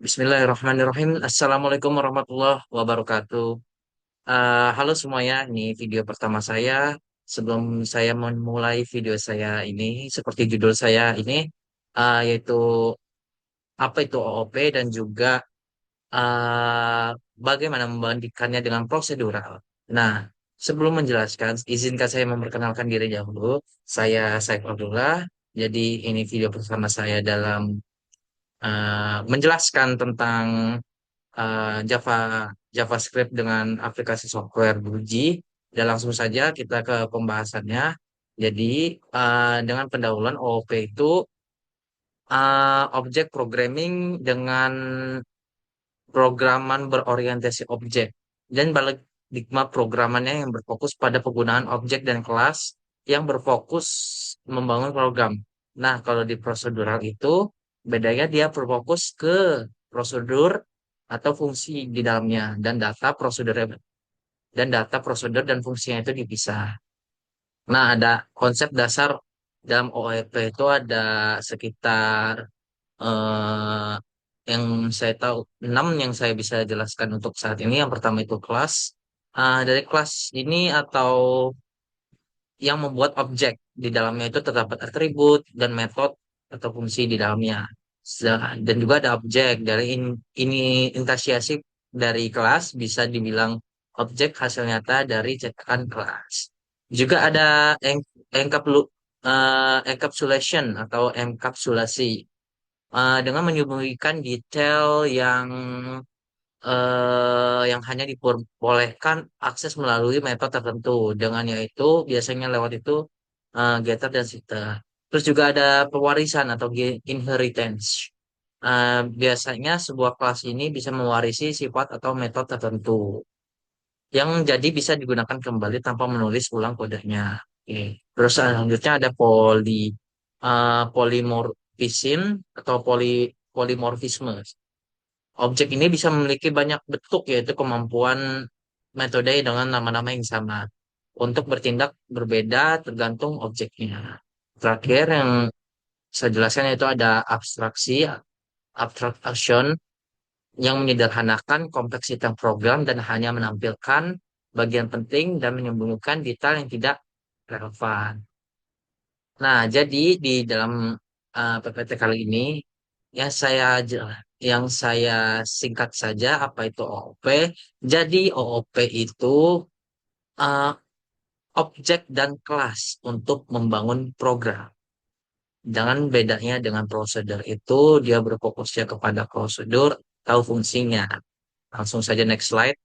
Bismillahirrahmanirrahim. Assalamualaikum warahmatullahi wabarakatuh. Halo semuanya, ini video pertama saya. Sebelum saya memulai video saya ini, seperti judul saya ini, yaitu apa itu OOP dan juga uh, bagaimana membandingkannya dengan prosedural. Nah, sebelum menjelaskan, izinkan saya memperkenalkan diri dahulu. Saya Saif Abdullah. Jadi ini video pertama saya dalam menjelaskan tentang Java JavaScript dengan aplikasi software Buji. Dan langsung saja kita ke pembahasannya. Jadi dengan pendahuluan OOP itu objek programming dengan programan berorientasi objek dan paradigma programannya yang berfokus pada penggunaan objek dan kelas yang berfokus membangun program. Nah, kalau di prosedural itu bedanya dia berfokus ke prosedur atau fungsi di dalamnya dan data prosedur dan fungsinya itu dipisah. Nah, ada konsep dasar dalam OOP itu ada sekitar eh, yang saya tahu 6 yang saya bisa jelaskan untuk saat ini. Yang pertama itu kelas. Dari kelas ini atau yang membuat objek di dalamnya itu terdapat atribut dan metode atau fungsi di dalamnya. Dan juga ada objek dari ini instansiasi dari kelas bisa dibilang objek hasil nyata dari cetakan kelas. Juga ada encapsulation atau enkapsulasi dengan menyembunyikan detail yang hanya diperbolehkan akses melalui metode tertentu. Dengan yaitu biasanya lewat itu getter dan setter. Terus juga ada pewarisan atau inheritance. Biasanya sebuah kelas ini bisa mewarisi sifat atau metode tertentu yang jadi bisa digunakan kembali tanpa menulis ulang kodenya. Oke. Terus selanjutnya ada polymorphism atau polymorphisme. Objek ini bisa memiliki banyak bentuk, yaitu kemampuan metode dengan nama-nama yang sama untuk bertindak berbeda tergantung objeknya. Terakhir yang saya jelaskan itu ada abstraksi, abstract action yang menyederhanakan kompleksitas program dan hanya menampilkan bagian penting dan menyembunyikan detail yang tidak relevan. Nah, jadi di dalam PPT kali ini yang yang saya singkat saja apa itu OOP. Jadi OOP itu uh, objek dan kelas untuk membangun program. Dengan bedanya dengan prosedur itu dia berfokusnya kepada prosedur tahu fungsinya. Langsung saja next slide.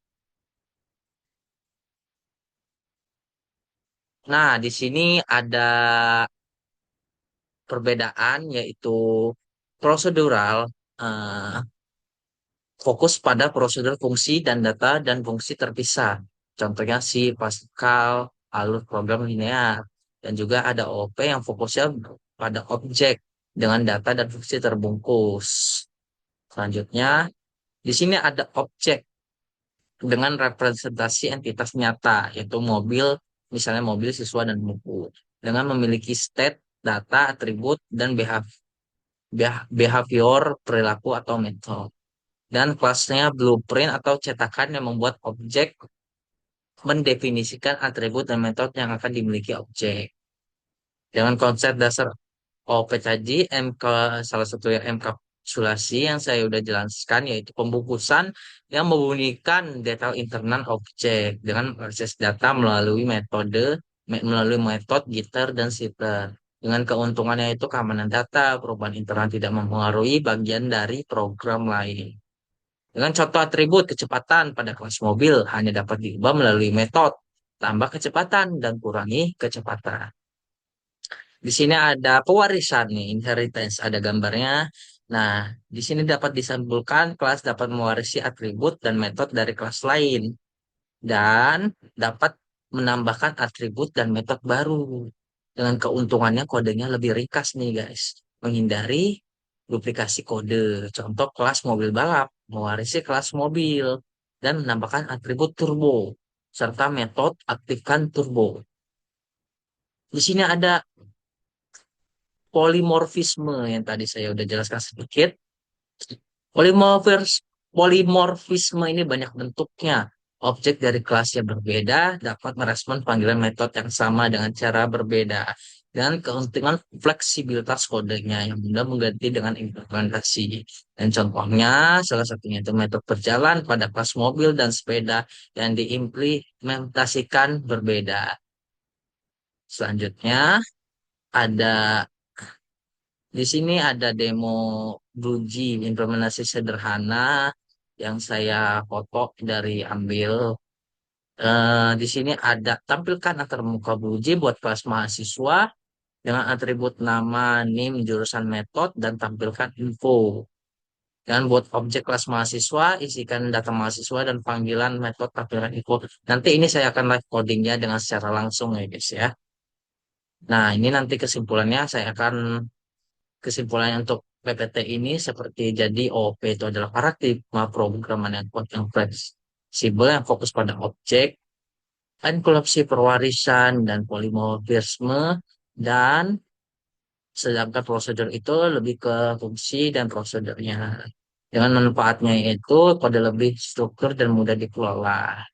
Nah, di sini ada perbedaan yaitu prosedural eh, fokus pada prosedur fungsi dan data dan fungsi terpisah. Contohnya si Pascal, alur program linear. Dan juga ada OOP yang fokusnya pada objek dengan data dan fungsi terbungkus. Selanjutnya, di sini ada objek dengan representasi entitas nyata, yaitu mobil, misalnya mobil, siswa, dan buku. Dengan memiliki state, data, atribut, dan behavior, perilaku, atau metode. Dan kelasnya blueprint atau cetakan yang membuat objek mendefinisikan atribut dan metode yang akan dimiliki objek. Dengan konsep dasar OP tadi, salah satu yang enkapsulasi yang saya udah jelaskan yaitu pembungkusan yang membunyikan detail internal objek dengan proses data melalui metode jitter dan sitter. Dengan keuntungannya itu keamanan data, perubahan internal tidak mempengaruhi bagian dari program lain. Dengan contoh atribut kecepatan pada kelas mobil hanya dapat diubah melalui metode tambah kecepatan dan kurangi kecepatan. Di sini ada pewarisan nih, inheritance, ada gambarnya. Nah, di sini dapat disimpulkan kelas dapat mewarisi atribut dan metode dari kelas lain dan dapat menambahkan atribut dan metode baru. Dengan keuntungannya kodenya lebih ringkas nih guys, menghindari duplikasi kode. Contoh kelas mobil balap, mewarisi kelas mobil dan menambahkan atribut turbo serta metode aktifkan turbo. Di sini ada polimorfisme yang tadi saya udah jelaskan sedikit. Polimorfis, polimorfisme ini banyak bentuknya. Objek dari kelas yang berbeda dapat merespon panggilan metode yang sama dengan cara berbeda. Dan keuntungan fleksibilitas kodenya yang mudah mengganti dengan implementasi. Dan contohnya, salah satunya itu metode berjalan pada kelas mobil dan sepeda yang diimplementasikan berbeda. Selanjutnya, ada di sini ada demo Blueji implementasi sederhana yang saya foto dari ambil. Di sini ada tampilkan antar muka Blueji buat kelas mahasiswa dengan atribut nama, NIM, jurusan metode, dan tampilkan info. Dan buat objek kelas mahasiswa, isikan data mahasiswa dan panggilan metode tampilkan info. Nanti ini saya akan live codingnya dengan secara langsung ya guys ya. Nah ini nanti kesimpulannya saya akan kesimpulannya untuk PPT ini seperti jadi OOP itu adalah paradigma programan yang kuat yang fleksibel yang fokus pada objek, enkripsi perwarisan dan polimorfisme dan sedangkan prosedur itu lebih ke fungsi dan prosedurnya. Dengan manfaatnya itu kode lebih struktur dan mudah dikelola.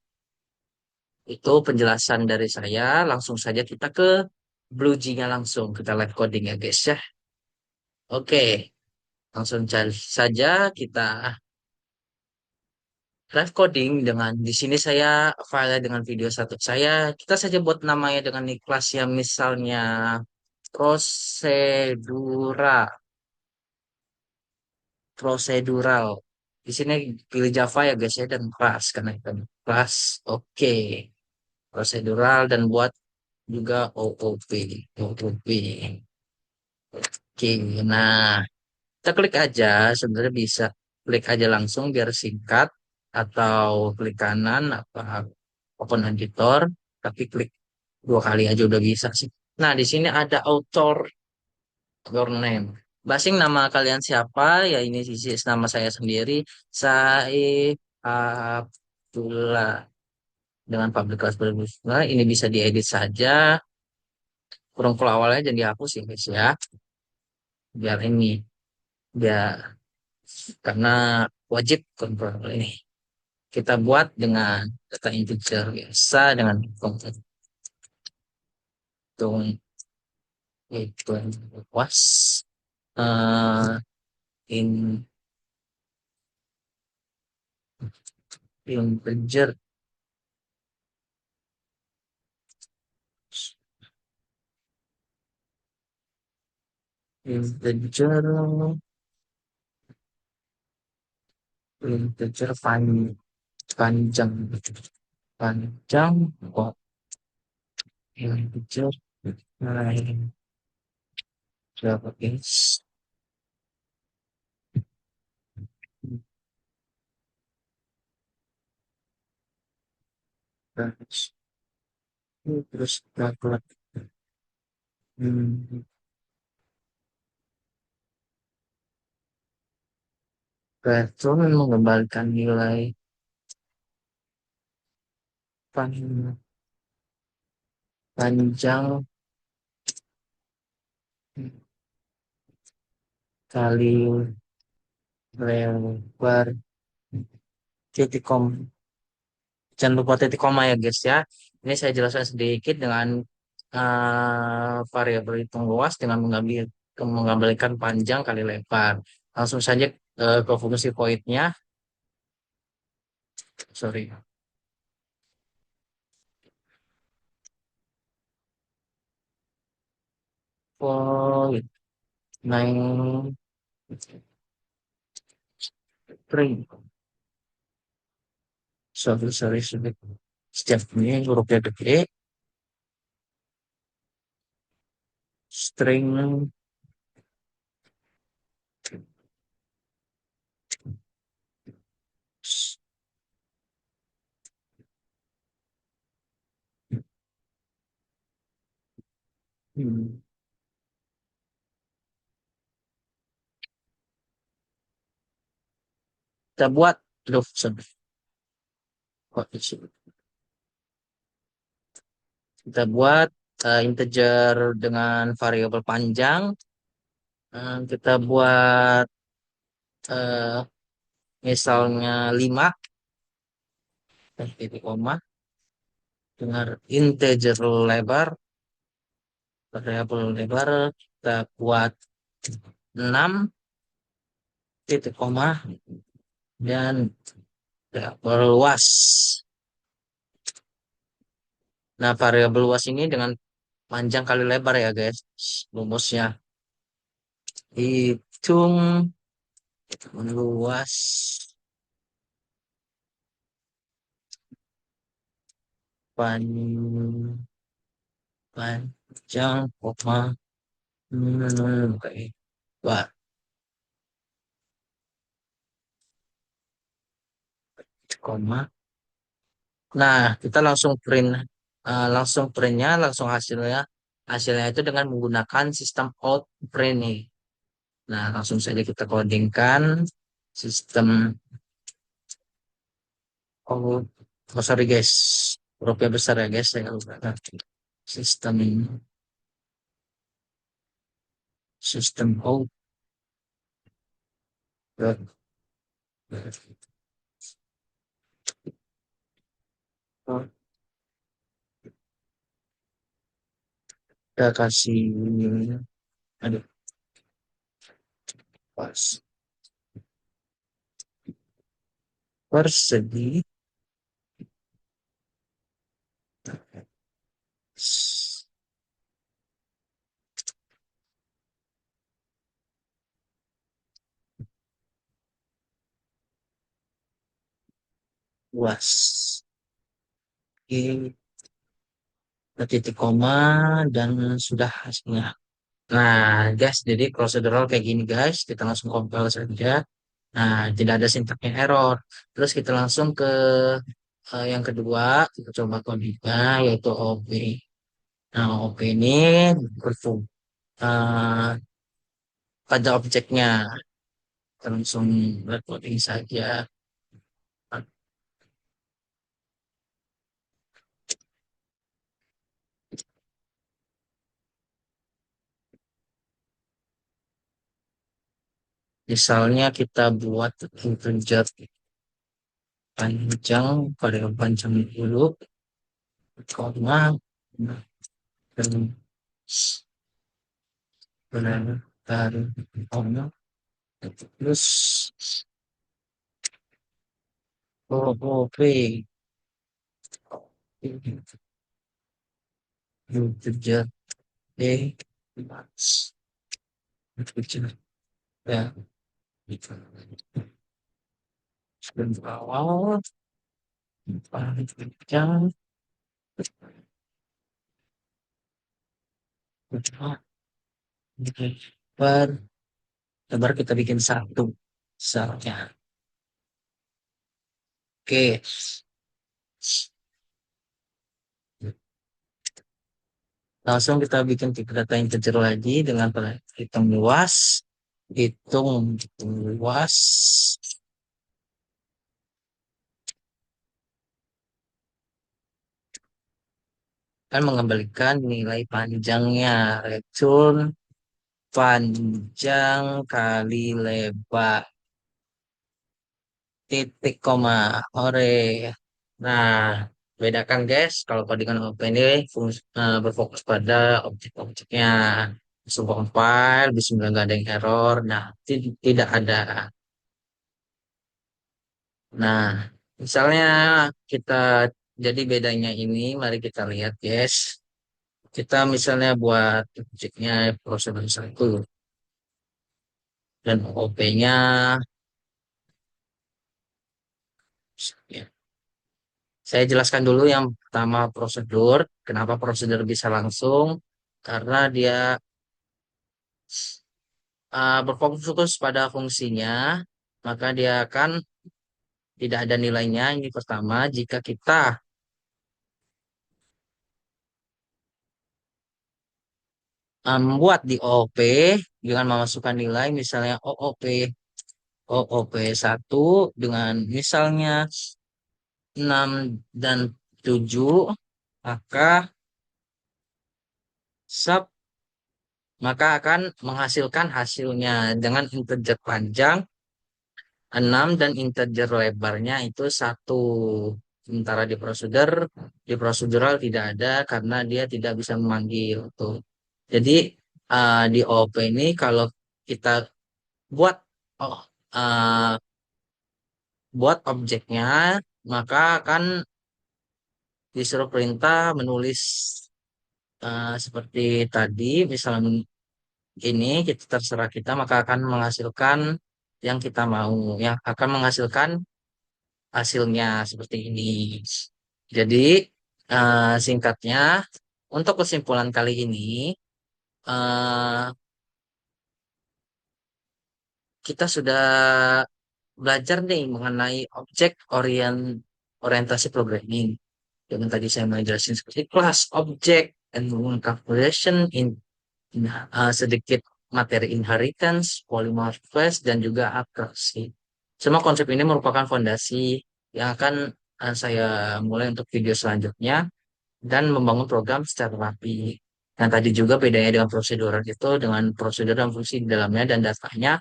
Itu penjelasan dari saya. Langsung saja kita ke BlueG-nya langsung. Kita live coding ya guys ya. Oke, langsung saja kita live coding dengan di sini saya file dengan video satu saya. Kita saja buat namanya dengan kelas yang misalnya prosedura, prosedural. Di sini pilih Java ya guys ya dan kelas karena itu kelas. Oke, prosedural dan buat juga OOP. OOP. Oke, nah kita klik aja sebenarnya bisa klik aja langsung biar singkat atau klik kanan apa open editor tapi klik dua kali aja udah bisa sih. Nah, di sini ada author your name. Basing nama kalian siapa? Ya ini sisi nama saya sendiri. Saif Abdullah dengan public class nah, ini bisa diedit saja. Kurang kalau awalnya jadi dihapus ya guys ya. Biar ini biar karena wajib kontrol ini. Kita buat dengan data integer biasa dengan konten itu was eh in integer integer integer panjang panjang kok integer lain berapa guys. Terus berapa hmm, Bertrand mengembalikan nilai pan- panjang kali lebar titik kom. Jangan lupa titik koma ya guys ya. Ini saya jelaskan sedikit dengan variabel hitung luas dengan mengembalikan panjang kali lebar. Langsung saja ke fungsi void-nya. Sorry. Void name string. Sorry. Setiap ini hurufnya gede. String. Hmm. Kita buat. Aduh, sorry. Kok di sini? Kita buat integer dengan variabel panjang. Kita buat misalnya 5 dan titik koma dengan integer lebar, variabel lebar kita buat 6 titik koma dan variabel luas. Nah, variabel luas ini dengan panjang kali lebar ya guys. Rumusnya hitung luas pan- panjang koma oke, wah, koma. Nah, kita langsung printnya, langsung hasilnya. Hasilnya itu dengan menggunakan sistem out print nih. Nah, langsung saja kita codingkan sistem out. Oh, sorry guys, hurufnya besar ya guys. Saya lupa. Sistem sistem out. Kita kasih, aduh, pas persegi luas. Oke, titik koma dan sudah hasilnya. Nah, guys, jadi prosedural kayak gini, guys. Kita langsung compile saja. Nah, tidak ada sintaknya error. Terus kita langsung ke yang kedua, kita coba codingnya, yaitu OP. Nah, OP ini berfungsi pada objeknya. Kita langsung coding saja. Misalnya kita buat integer panjang, pada panjang dulu, koma, dan benar, koma, terus OOP, integer D, integer ya, dan awal, panjang, lebar, lebar kita bikin satu, misalnya. Oke, langsung kita bikin tipe data integer lagi dengan hitung luas, hitung luas, kan mengembalikan nilai panjangnya, return panjang kali lebar, titik koma, ore. Nah, bedakan guys, kalau codingan open ini berfokus pada objek-objeknya. Sebuah file, bismillah nggak ada yang error. Nah, tidak ada. Nah, misalnya kita, jadi bedanya ini, mari kita lihat guys. Kita misalnya buat objeknya prosedur satu dan OP-nya. Saya jelaskan dulu yang pertama prosedur. Kenapa prosedur bisa langsung? Karena dia berfokus pada fungsinya, maka dia akan tidak ada nilainya. Ini pertama, jika kita membuat di OOP dengan memasukkan nilai, misalnya OOP 1 dengan misalnya 6 dan 7, maka sub maka akan menghasilkan hasilnya dengan integer panjang 6 dan integer lebarnya itu satu. Sementara di prosedural tidak ada karena dia tidak bisa memanggil tuh. Jadi di OOP ini kalau kita buat oh, eh, buat objeknya, maka akan disuruh perintah menulis seperti tadi, misalnya ini kita terserah kita, maka akan menghasilkan yang kita mau, yang akan menghasilkan hasilnya seperti ini. Jadi singkatnya, untuk kesimpulan kali ini, eh, kita sudah belajar nih mengenai orientasi programming. Yang tadi saya menjelaskan seperti class, object, and calculation sedikit materi inheritance, polymorphism, dan juga atraksi. Semua konsep ini merupakan fondasi yang akan saya mulai untuk video selanjutnya dan membangun program secara rapi. Dan tadi juga bedanya dengan prosedural itu dengan prosedur dan fungsi di dalamnya dan datanya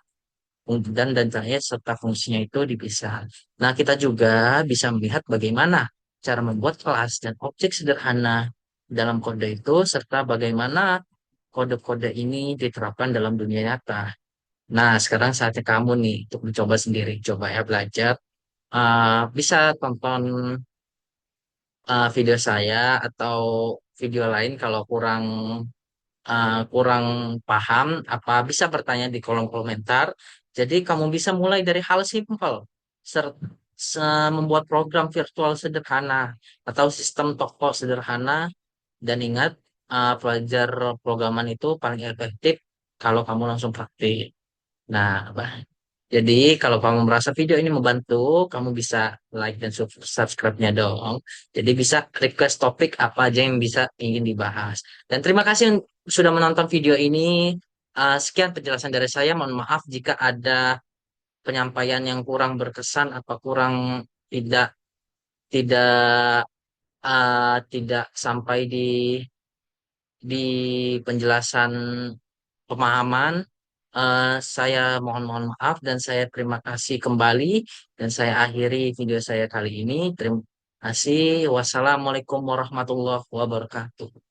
serta fungsinya itu dipisah. Nah, kita juga bisa melihat bagaimana cara membuat kelas dan objek sederhana dalam kode itu serta bagaimana kode-kode ini diterapkan dalam dunia nyata. Nah, sekarang saatnya kamu nih untuk mencoba sendiri. Coba ya belajar. Bisa tonton video saya atau video lain kalau kurang paham, apa bisa bertanya di kolom komentar. Jadi kamu bisa mulai dari hal simpel, ser- membuat program virtual sederhana atau sistem toko sederhana. Dan ingat, pelajar programan itu paling efektif kalau kamu langsung praktik. Nah, jadi kalau kamu merasa video ini membantu, kamu bisa like dan subscribe-nya dong. Jadi bisa request topik apa aja yang bisa ingin dibahas. Dan terima kasih yang sudah menonton video ini. Sekian penjelasan dari saya. Mohon maaf jika ada penyampaian yang kurang berkesan atau kurang tidak tidak tidak sampai di penjelasan pemahaman. Saya mohon maaf dan saya terima kasih kembali dan saya akhiri video saya kali ini. Terima kasih. Wassalamualaikum warahmatullahi wabarakatuh.